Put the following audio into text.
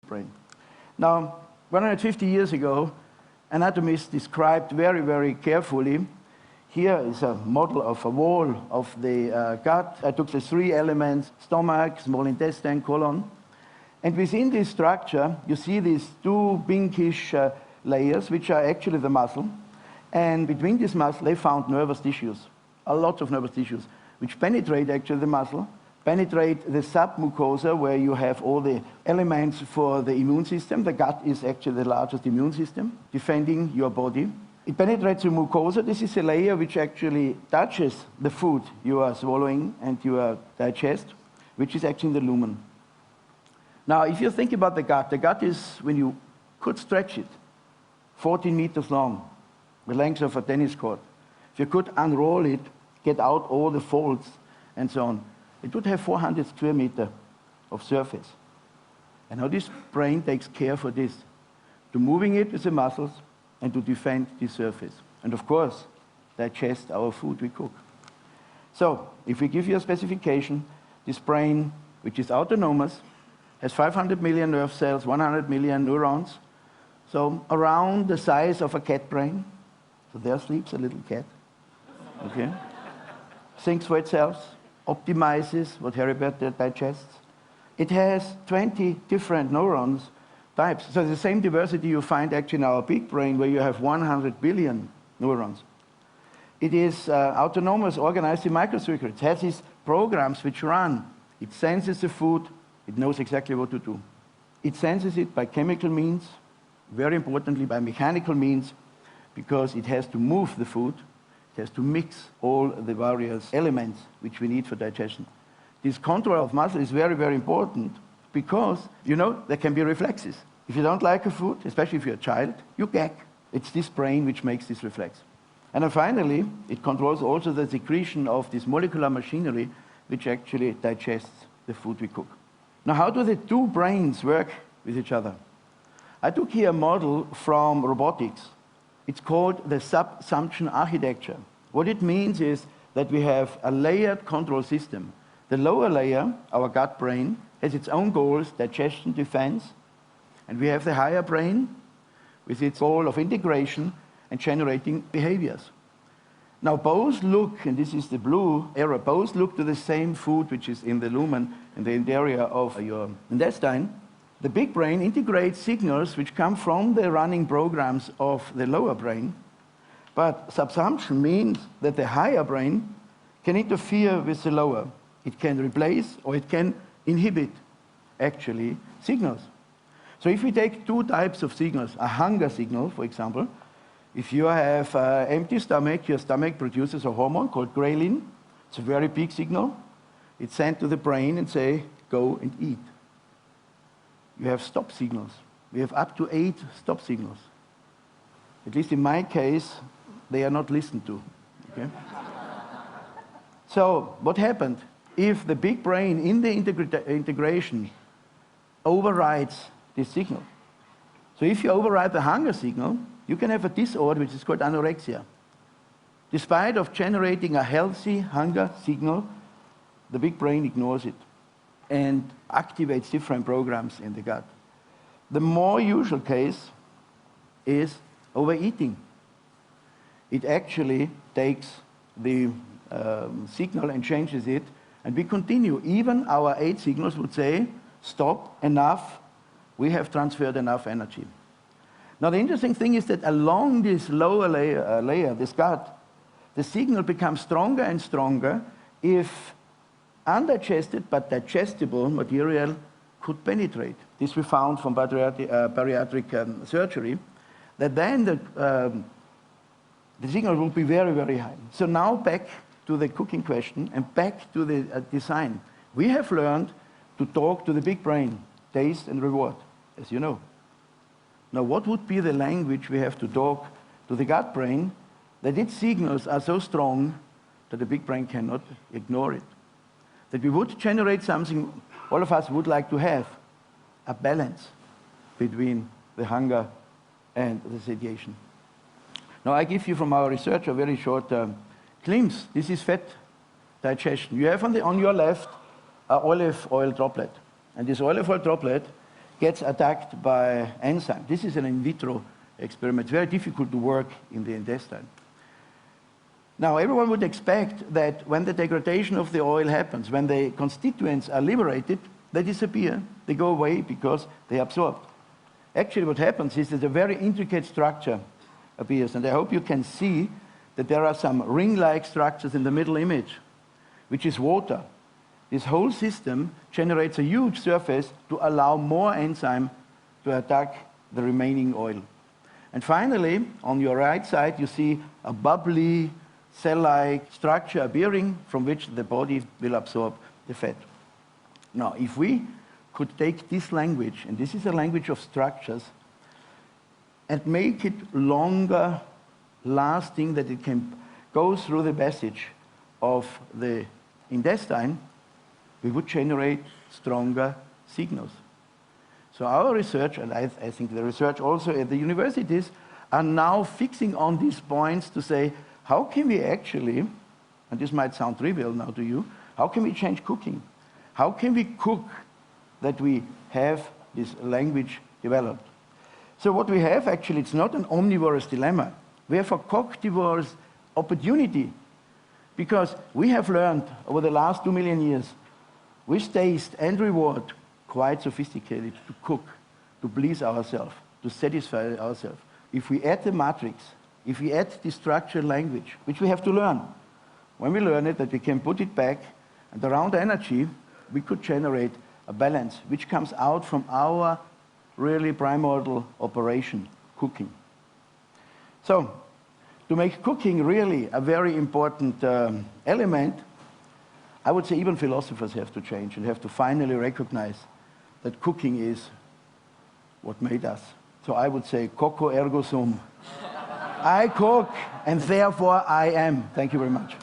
brain. Now, 150 years ago, anatomists described very, very carefully. Here is a model of a wall of the gut. I took the three elements: stomach, small intestine, colon. And within this structure, you see these two pinkish layers, which are actually the muscle. And between this muscle, they found nervous tissues, a lot of nervous tissues, which penetrate actually the muscle, penetrate the submucosa, where you have all the elements for the immune system. The gut is actually the largest immune system, defending your body. It penetrates the mucosa. This is a layer which actually touches the food you are swallowing and you digest, which is actually in the lumen. Now, if you think about the gut is, when you could stretch it, 14 meters long, the length of a tennis court. If you could unroll it, get out all the folds and so on, it would have 400 square meters of surface. And how this brain takes care for this, to moving it with the muscles and to defend the surface. And of course, digest our food we cook. So, if we give you a specification, this brain, which is autonomous, has 500 million nerve cells, 100 million neurons, so around the size of a cat brain. So there sleeps a little cat. Okay? Thinks for itself, optimizes what Heribert digests. It has 20 different neurons types. So the same diversity you find actually in our big brain, where you have 100 billion neurons. It is autonomous, organized in microcircuits. It has these programs which run. It senses the food. It knows exactly what to do. It senses it by chemical means, very importantly by mechanical means, because it has to move the food. It has to mix all the various elements which we need for digestion. This control of muscle is very, very important because, you know, there can be reflexes. If you don't like a food, especially if you're a child, you gag. It's this brain which makes this reflex. And then finally, it controls also the secretion of this molecular machinery which actually digests the food we cook. Now, how do the two brains work with each other? I took here a model from robotics. It's called the subsumption architecture. What it means is that we have a layered control system. The lower layer, our gut brain, has its own goals, digestion, defense, and we have the higher brain with its goal of integration and generating behaviors. Now both look, and this is the blue arrow, both look to the same food which is in the lumen, in the area of your intestine. The big brain integrates signals which come from the running programs of the lower brain, but subsumption means that the higher brain can interfere with the lower. It can replace or it can inhibit, actually, signals. So if we take two types of signals, a hunger signal, for example, if you have an empty stomach, your stomach produces a hormone called ghrelin. It's a very big signal. It's sent to the brain and say, go and eat. You have stop signals. We have up to 8 stop signals. At least in my case, they are not listened to. Okay? So what happened? If the big brain in the integration overrides this signal. So if you override the hunger signal, you can have a disorder which is called anorexia. Despite of generating a healthy hunger signal, the big brain ignores it and activates different programs in the gut. The more usual case is overeating. It actually takes the signal and changes it, and we continue. Even our 8 signals would say, stop, enough, we have transferred enough energy. Now the interesting thing is that along this lower layer, this gut, the signal becomes stronger and stronger if undigested but digestible material could penetrate. This we found from bariatric surgery, that then the signal will be very, very high. So now back to the cooking question and back to the design. We have learned to talk to the big brain, taste and reward, as you know. Now what would be the language we have to talk to the gut brain that its signals are so strong that the big brain cannot ignore it? That we would generate something all of us would like to have, a balance between the hunger and the satiation. Now I give you from our research a very short glimpse. This is fat digestion. You have on your left an olive oil droplet. And this olive oil droplet gets attacked by enzyme. This is an in vitro experiment. It's very difficult to work in the intestine. Now, everyone would expect that when the degradation of the oil happens, when the constituents are liberated, they disappear. They go away because they absorb. Actually, what happens is that a very intricate structure appears, and I hope you can see that there are some ring-like structures in the middle image, which is water. This whole system generates a huge surface to allow more enzyme to attack the remaining oil. And finally, on your right side, you see a bubbly, cell-like structure appearing from which the body will absorb the fat. Now, if we could take this language, and this is a language of structures, and make it longer lasting, that it can go through the passage of the intestine, we would generate stronger signals. So our research, and I think the research also at the universities, are now fixing on these points to say, how can we actually, and this might sound trivial now to you, how can we change cooking? How can we cook that we have this language developed? So what we have actually, it's not an omnivorous dilemma. We have a cognivorous opportunity, because we have learned over the last 2 million years, with taste and reward, quite sophisticated to cook, to please ourselves, to satisfy ourselves. If we add the matrix, if we add the structured language, which we have to learn, when we learn it, that we can put it back, and around energy, we could generate a balance, which comes out from our really primordial operation, cooking. So, to make cooking really a very important element, I would say even philosophers have to change and have to finally recognize that cooking is what made us. So I would say, coco ergo sum. I cook, and therefore I am. Thank you very much.